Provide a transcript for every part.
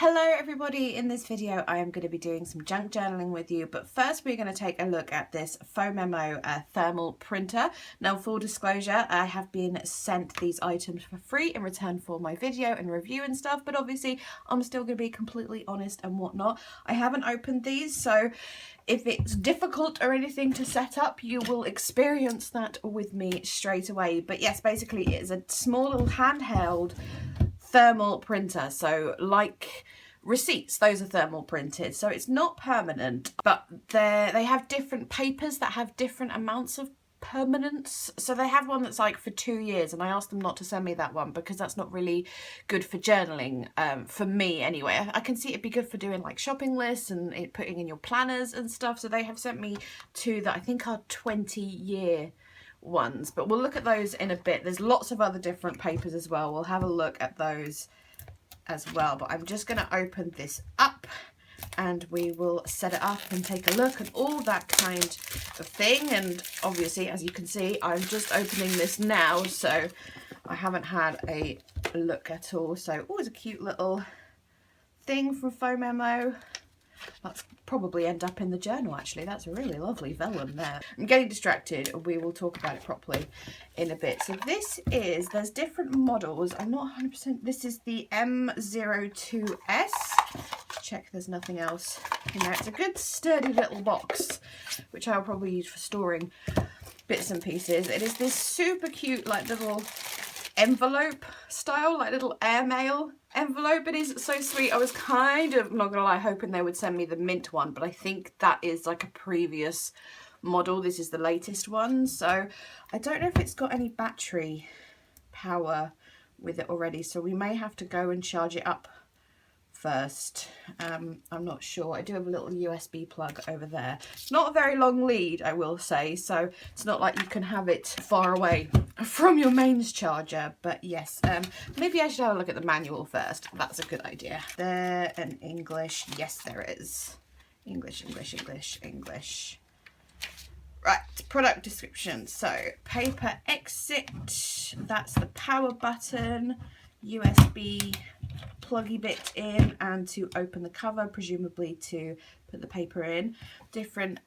Hello everybody, in this video I am going to be doing some junk journaling with you, but first we're going to take a look at this Phomemo Thermal Printer. Now, full disclosure, I have been sent these items for free in return for my video and review and stuff, but obviously I'm still going to be completely honest and whatnot. I haven't opened these, so if it's difficult or anything to set up, you will experience that with me straight away. But yes, basically it is a small little handheld thermal printer, so like receipts, those are thermal printed, so it's not permanent, but they have different papers that have different amounts of permanence. So they have one that's like for 2 years, and I asked them not to send me that one because that's not really good for journaling, for me anyway. I can see it'd be good for doing like shopping lists and putting in your planners and stuff. So they have sent me two that I think are 20-year ones, but we'll look at those in a bit. There's lots of other different papers as well. We'll have a look at those as well, but I'm just going to open this up and we will set it up and take a look and all that kind of thing. And obviously, as you can see, I'm just opening this now, so I haven't had a look at all. So always a cute little thing from Phomemo. That's probably end up in the journal, actually. That's a really lovely vellum there. I'm getting distracted. We will talk about it properly in a bit. So this is, there's different models. I'm not 100%. This is the M02S. Check there's nothing else in there. It's a good sturdy little box, which I'll probably use for storing bits and pieces. It is this super cute, like, little envelope style, like little airmail envelope. It is so sweet. I was kind of, not gonna lie, hoping they would send me the mint one, but I think that is like a previous model. This is the latest one, so I don't know if it's got any battery power with it already, so we may have to go and charge it up first. I'm not sure. I do have a little USB plug over there. It's not a very long lead, I will say, so it's not like you can have it far away from your mains charger. But yes, maybe I should have a look at the manual first. That's a good idea. There, and English. Yes, there is. English. Right, product description. So, paper exit, that's the power button, USB pluggy bit in, and to open the cover, presumably to put the paper in. Different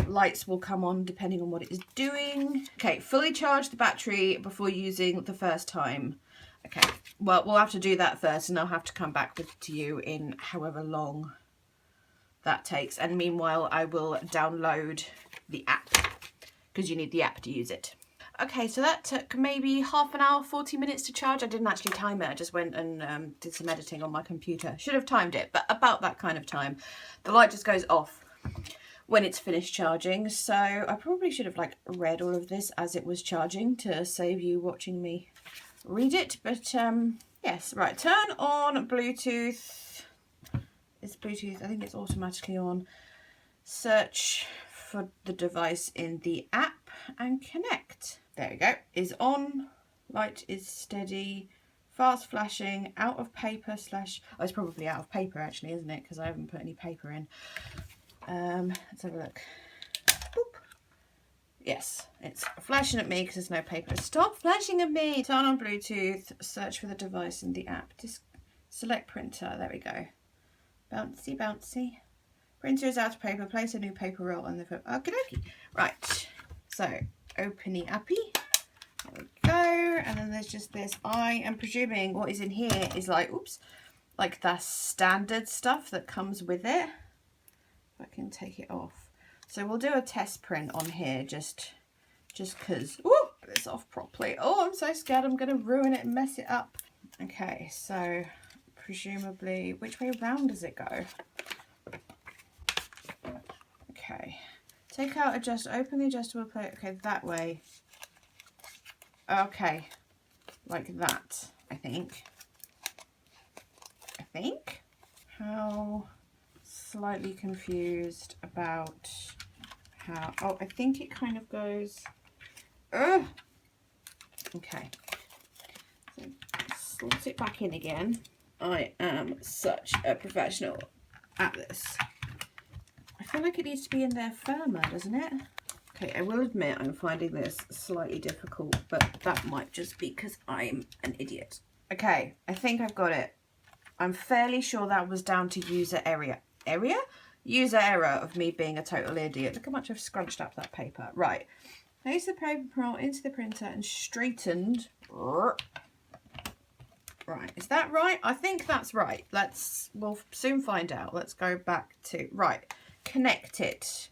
lights will come on depending on what it is doing. Okay, fully charge the battery before using the first time. Okay, well, we'll have to do that first, and I'll have to come back to you in however long that takes. And meanwhile, I will download the app, because you need the app to use it. Okay, so that took maybe half an hour, 40 minutes to charge. I didn't actually time it. I just went and did some editing on my computer. Should have timed it, but about that kind of time. The light just goes off when it's finished charging. So I probably should have like read all of this as it was charging to save you watching me read it. But yes, right. Turn on Bluetooth. It's Bluetooth. I think it's automatically on. Search for the device in the app and connect. There we go. Is on. Light is steady. Fast flashing. Out of paper slash... Oh, it's probably out of paper actually, isn't it? Because I haven't put any paper in. Let's have a look. Boop. Yes, it's flashing at me because there's no paper. Stop flashing at me! Turn on Bluetooth. Search for the device in the app. Select printer. There we go. Bouncy, bouncy. Printer is out of paper. Place a new paper roll on the... Okie dokie. Right. So, opening uppy. There we go. And then there's just this. I am presuming what is in here is like, oops, like the standard stuff that comes with it. If I can take it off. So we'll do a test print on here just because. Ooh, put this off properly. Oh, I'm so scared I'm going to ruin it and mess it up. Okay, so presumably, which way around does it go? Okay. Take out open the adjustable plate. Okay, that way. Okay. Like that, I think. How slightly confused about how... Oh, I think it kind of goes... Ugh! Okay. So, slot it back in again. I am such a professional at this. I feel like it needs to be in there firmer, doesn't it? Okay, I will admit I'm finding this slightly difficult, but that might just be because I'm an idiot. Okay, I think I've got it. I'm fairly sure that was down to user user error of me being a total idiot. Look how much I've scrunched up that paper. Right, place the paper roll into the printer and straightened. Right, is that right? I think that's right. We'll soon find out. Let's go back to, right, connect it.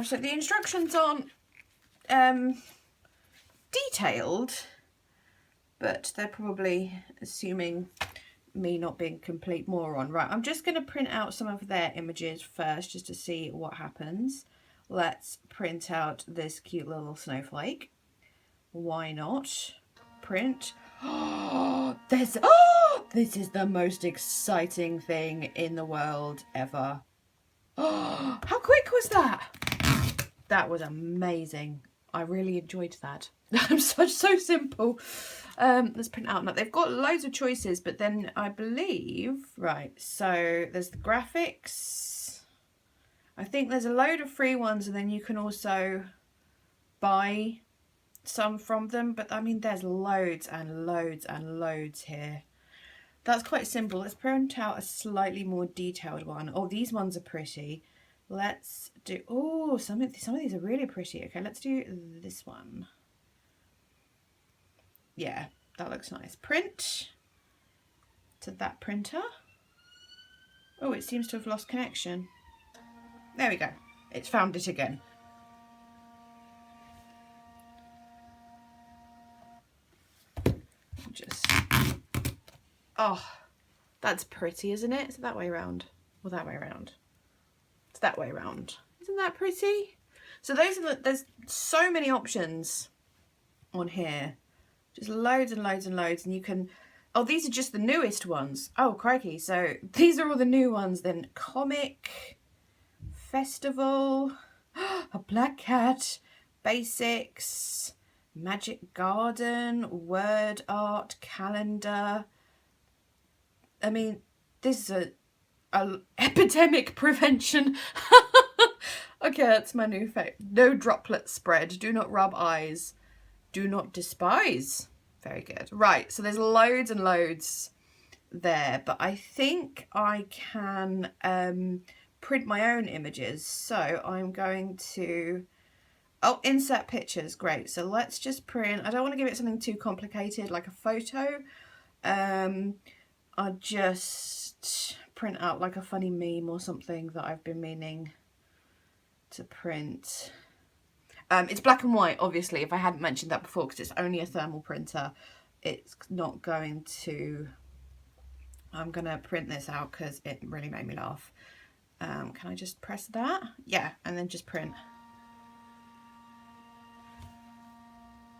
So the instructions aren't detailed, but they're probably assuming me not being a complete moron. Right, I'm just going to print out some of their images first just to see what happens. Let's print out this cute little snowflake. Why not? Print. Oh, this is the most exciting thing in the world ever. Oh, how quick was that? That was amazing. I really enjoyed that. I'm so simple. Let's print out. Now they've got loads of choices, but then I believe, right, so there's the graphics. I think there's a load of free ones, and then you can also buy some from them, but I mean there's loads and loads and loads here. That's quite simple. Let's print out a slightly more detailed one. Oh, these ones are pretty. Let's do, oh, some of these are really pretty. Okay, let's do this one. Yeah, that looks nice. Print to that printer. Oh, it seems to have lost connection. There we go. It's found it again. Just, oh, that's pretty, isn't it? Is it that way around or that way around? It's that way around. Isn't that pretty? So there's so many options on here. Just loads and loads and loads, and you can, oh, these are just the newest ones. Oh, crikey. So these are all the new ones then. Comic, festival, a black cat, basics, magic garden, word art, calendar. I mean, this is a epidemic prevention. Okay, that's my new favorite. No droplet spread. Do not rub eyes. Do not despise. Very good. Right, so there's loads and loads there, but I think I can print my own images. So I'm going to, oh, insert pictures. Great. So let's just print. I don't want to give it something too complicated like a photo. I'll just print out like a funny meme or something that I've been meaning to print. It's black and white, obviously, if I hadn't mentioned that before, because it's only a thermal printer. It's not going to, I'm going to print this out because it really made me laugh. Can I just press that? Yeah, and then just print.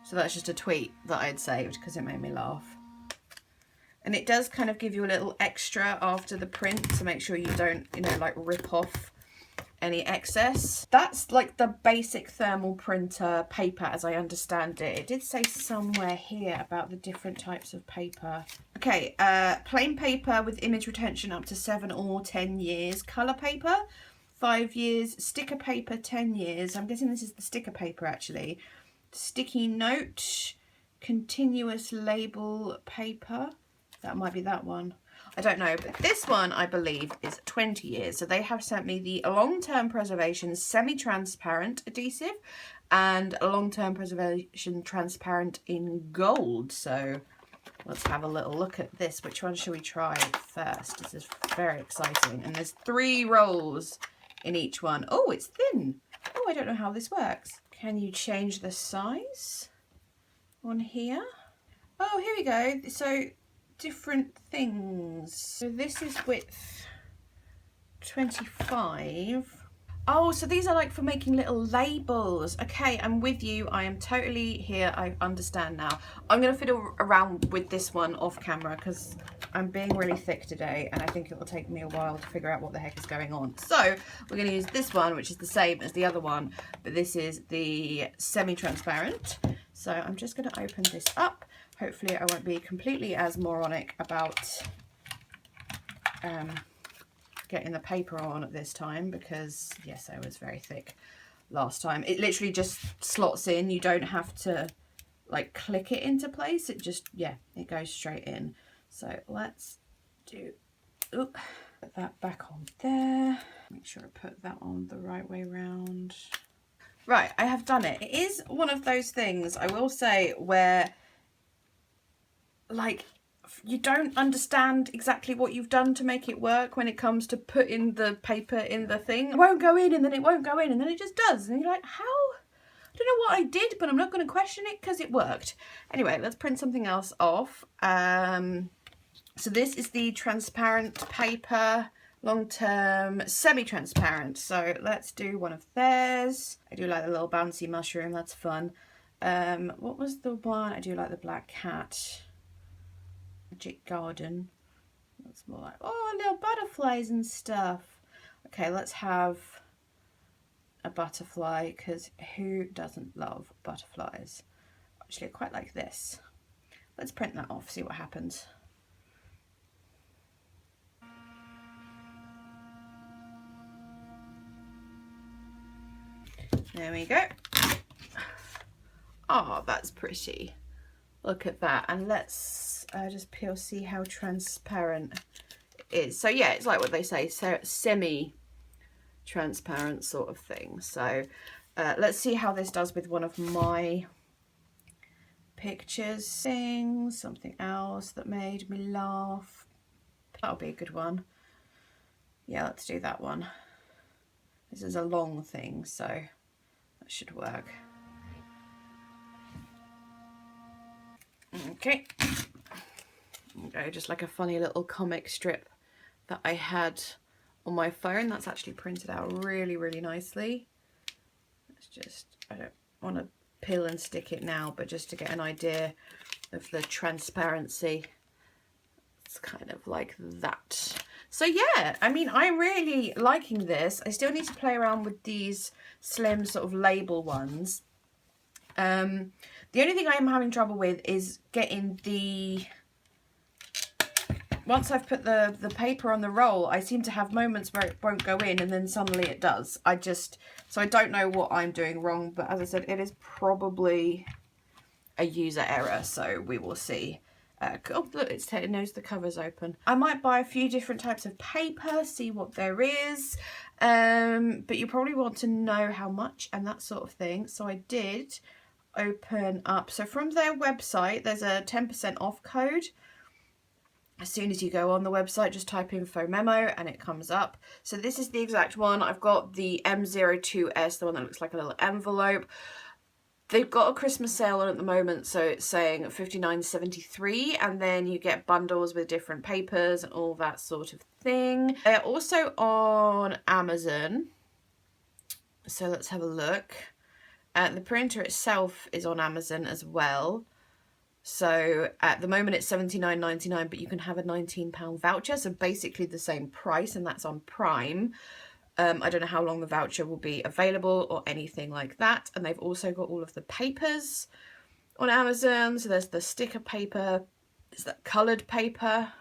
So that's just a tweet that I'd saved because it made me laugh. And it does kind of give you a little extra after the print to make sure you don't, you know, like rip off any excess. That's like the basic thermal printer paper as I understand it. It did say somewhere here about the different types of paper. Okay, plain paper with image retention up to 7 or 10 years. Colour paper, 5 years. Sticker paper, 10 years. I'm guessing this is the sticker paper actually. Sticky note, continuous label paper. That might be that one. I don't know, but this one I believe is 20 years. So they have sent me the long-term preservation semi-transparent adhesive and a long-term preservation transparent in gold. So let's have a little look at this. Which one should we try first? This is very exciting. And there's 3 rolls in each one. Oh, it's thin. Oh, I don't know how this works. Can you change the size on here? Oh, here we go. So different things. So this is width 25. Oh, so these are like for making little labels. Okay, I'm with you. I am totally here. I understand now. I'm going to fiddle around with this one off camera because I'm being really thick today and I think it will take me a while to figure out what the heck is going on. So we're going to use this one, which is the same as the other one, but this is the semi-transparent. So I'm just going to open this up. Hopefully I won't be completely as moronic about getting the paper on at this time because, yes, I was very thick last time. It literally just slots in. You don't have to, like, click it into place. It just, yeah, it goes straight in. So let's put that back on there. Make sure I put that on the right way round. Right, I have done it. It is one of those things, I will say, where like you don't understand exactly what you've done to make it work when it comes to putting the paper in the thing. It won't go in, and then it won't go in, and then it just does. And you're like, how? I don't know what I did, but I'm not going to question it because it worked. Anyway, let's print something else off. So this is the transparent paper, long-term semi-transparent. So let's do one of theirs. I do like the little bouncy mushroom, that's fun. What was the one? I do like the black cat. Magic garden. That's more like, oh, little butterflies and stuff. Okay, let's have a butterfly, because who doesn't love butterflies? Actually, I quite like this. Let's print that off, see what happens. There we go. Oh, that's pretty. Look at that. And let's just peel, see how transparent it is. So yeah, it's like what they say, so semi-transparent sort of thing. So let's see how this does with one of my pictures. Something else that made me laugh. That'll be a good one. Yeah, let's do that one. This is a long thing, so that should work. Okay. Okay, just like a funny little comic strip that I had on my phone. That's actually printed out really, really nicely. It's just, I don't want to peel and stick it now, but just to get an idea of the transparency. It's kind of like that. So yeah, I mean, I'm really liking this. I still need to play around with these slim sort of label ones. The only thing I am having trouble with is getting the, once I've put the paper on the roll, I seem to have moments where it won't go in and then suddenly it does. So I don't know what I'm doing wrong, but as I said, it is probably a user error, so we will see. Oh, look, it knows the cover's open. I might buy a few different types of paper, see what there is, but you probably want to know how much and that sort of thing. So I did open up, so from their website there's a 10% off code. As soon as you go on the website, just type in Phomemo and it comes up. So this is the exact one. I've got the M02S, the one that looks like a little envelope. They've got a Christmas sale on at the moment, so it's saying $59.73, and then you get bundles with different papers and all that sort of thing. They're also on Amazon, so let's have a look. The printer itself is on Amazon as well. So at the moment it's $79.99, but you can have a £19 voucher, so basically the same price, and that's on Prime. I don't know how long the voucher will be available or anything like that. And they've also got all of the papers on Amazon. So there's the sticker paper, there's that coloured paper.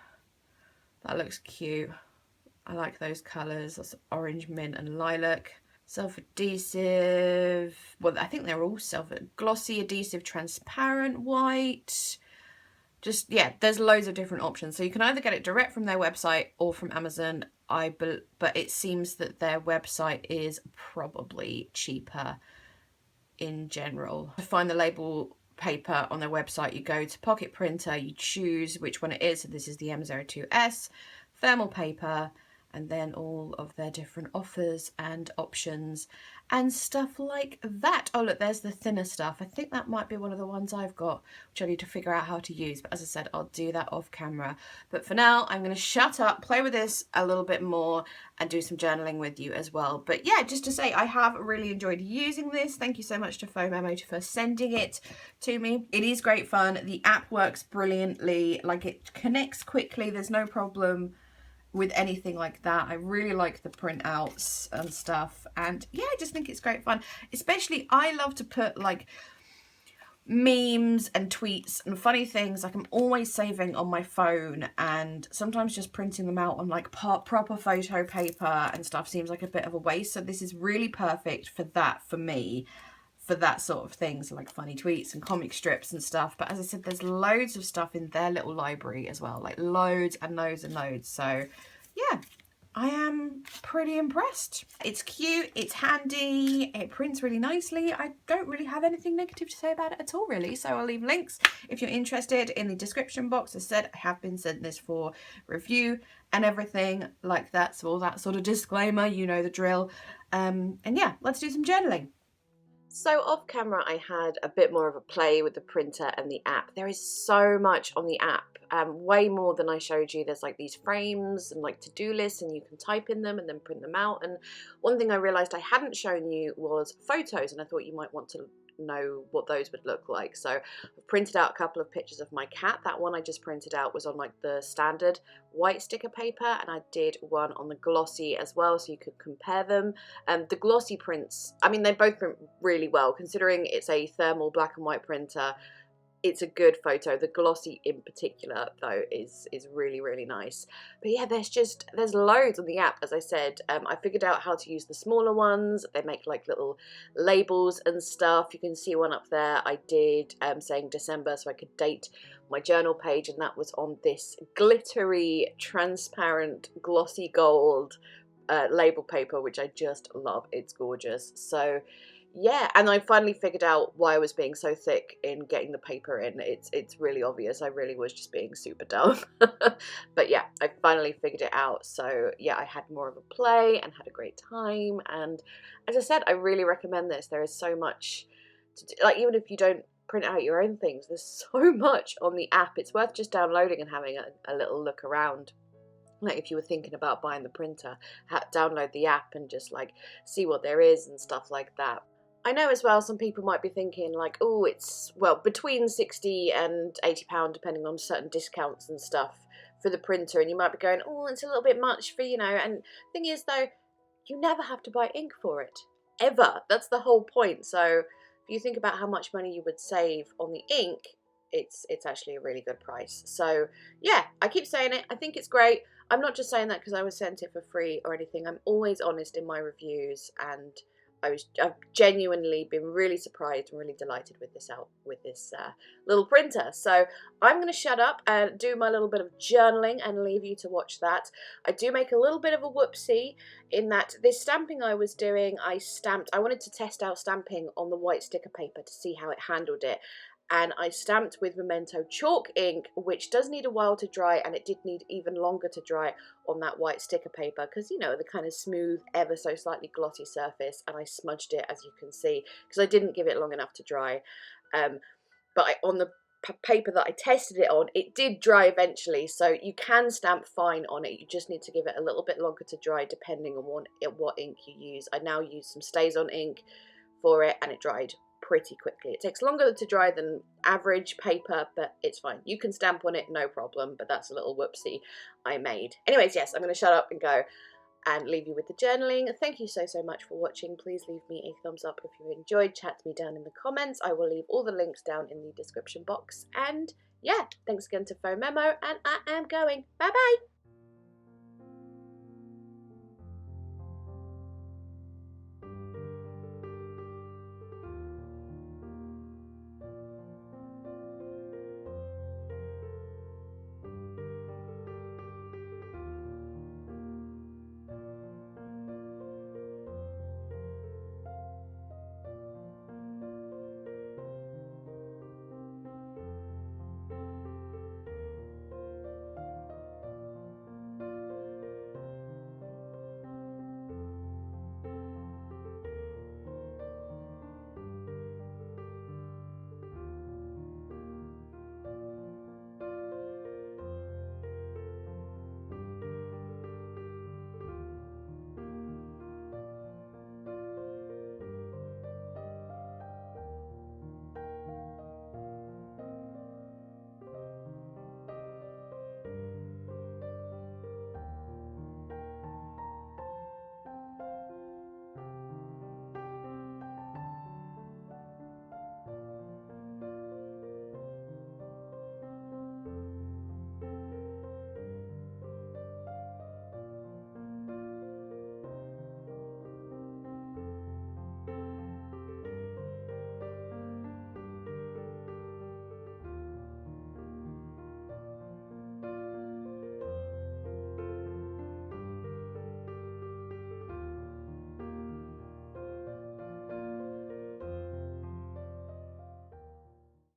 That looks cute. I like those colours. That's orange, mint and lilac. Self-adhesive. Well, I think they're all glossy, adhesive, transparent, white. Just, yeah, there's loads of different options. So you can either get it direct from their website or from Amazon. But it seems that their website is probably cheaper in general. To find the label paper on their website, you go to Pocket Printer, you choose which one it is. So this is the M02S thermal paper, and then all of their different offers and options and stuff like that. Oh, look, there's the thinner stuff. I think that might be one of the ones I've got, which I need to figure out how to use. But as I said, I'll do that off camera. But for now, I'm going to shut up, play with this a little bit more and do some journaling with you as well. But yeah, just to say, I have really enjoyed using this. Thank you so much to Phomemo for sending it to me. It is great fun. The app works brilliantly. Like, it connects quickly. There's no problem with anything like that. I really like the printouts and stuff, and yeah, I just think it's great fun. Especially, I love to put like memes and tweets and funny things. Like, I'm always saving on my phone, and sometimes just printing them out on like proper photo paper and stuff seems like a bit of a waste. So this is really perfect for that for me. for that sort of thing, so like funny tweets and comic strips and stuff. But as I said, there's loads of stuff in their little library as well, like loads and loads and loads. So yeah, I am pretty impressed. It's cute, it's handy, it prints really nicely. I don't really have anything negative to say about it at all, really. So I'll leave links if you're interested in the description box. As I said, I have been sent this for review and everything like that. So all that sort of disclaimer, you know the drill. And yeah, let's do some journaling. So off camera, I had a bit more of a play with the printer and the app. There is so much on the app, way more than I showed you. There's like these frames and like to-do lists, and you can type in them and then print them out. And one thing I realized I hadn't shown you was photos, and I thought you might want to know what those would look like. So I've printed out a couple of pictures of my cat. That one I just printed out was on like the standard white sticker paper, and I did one on the glossy as well, so you could compare them. The glossy prints, I mean, they both print really well considering it's a thermal black and white printer. It's a good photo. The glossy in particular, though, is really, really nice. But yeah, there's loads on the app, as I said. I figured out how to use the smaller ones. They make like little labels and stuff. You can see one up there. I did saying December, so I could date my journal page, and that was on this glittery, transparent, glossy gold label paper, which I just love. It's gorgeous. So yeah, and I finally figured out why I was being so thick in getting the paper in. It's really obvious. I really was just being super dumb. But yeah, I finally figured it out. So yeah, I had more of a play and had a great time. And as I said, I really recommend this. There is so much to do. Like, even if you don't print out your own things, there's so much on the app. It's worth just downloading and having a little look around. Like, if you were thinking about buying the printer, download the app and just like see what there is and stuff like that. I know as well some people might be thinking like, oh, it's, well, between £60 and £80 depending on certain discounts and stuff for the printer, and you might be going, oh, it's a little bit much for, you know. And thing is though, you never have to buy ink for it, ever. That's the whole point. So if you think about how much money you would save on the ink, it's actually a really good price. So yeah, I keep saying it, I think it's great. I'm not just saying that because I was sent it for free or anything. I'm always honest in my reviews, and I've genuinely been really surprised and really delighted with this little printer. So I'm going to shut up and do my little bit of journaling and leave you to watch that. I do make a little bit of a whoopsie in that this stamping I was doing, I wanted to test out stamping on the white sticker paper to see how it handled it. And I stamped with Memento chalk ink, which does need a while to dry, and it did need even longer to dry on that white sticker paper because, you know, the kind of smooth, ever so slightly glossy surface, and I smudged it, as you can see, because I didn't give it long enough to dry. But on the paper that I tested it on, it did dry eventually, so you can stamp fine on it. You just need to give it a little bit longer to dry depending on what ink you use. I now use some StazOn ink for it, and it dried pretty quickly. It takes longer to dry than average paper, but it's fine. You can stamp on it, no problem, but that's a little whoopsie I made. Anyways, yes, I'm going to shut up and go and leave you with the journaling. Thank you so much for watching. Please leave me a thumbs up if you enjoyed. Chat to me down in the comments. I will leave all the links down in the description box. And yeah, thanks again to Phomemo, and I am going. Bye bye!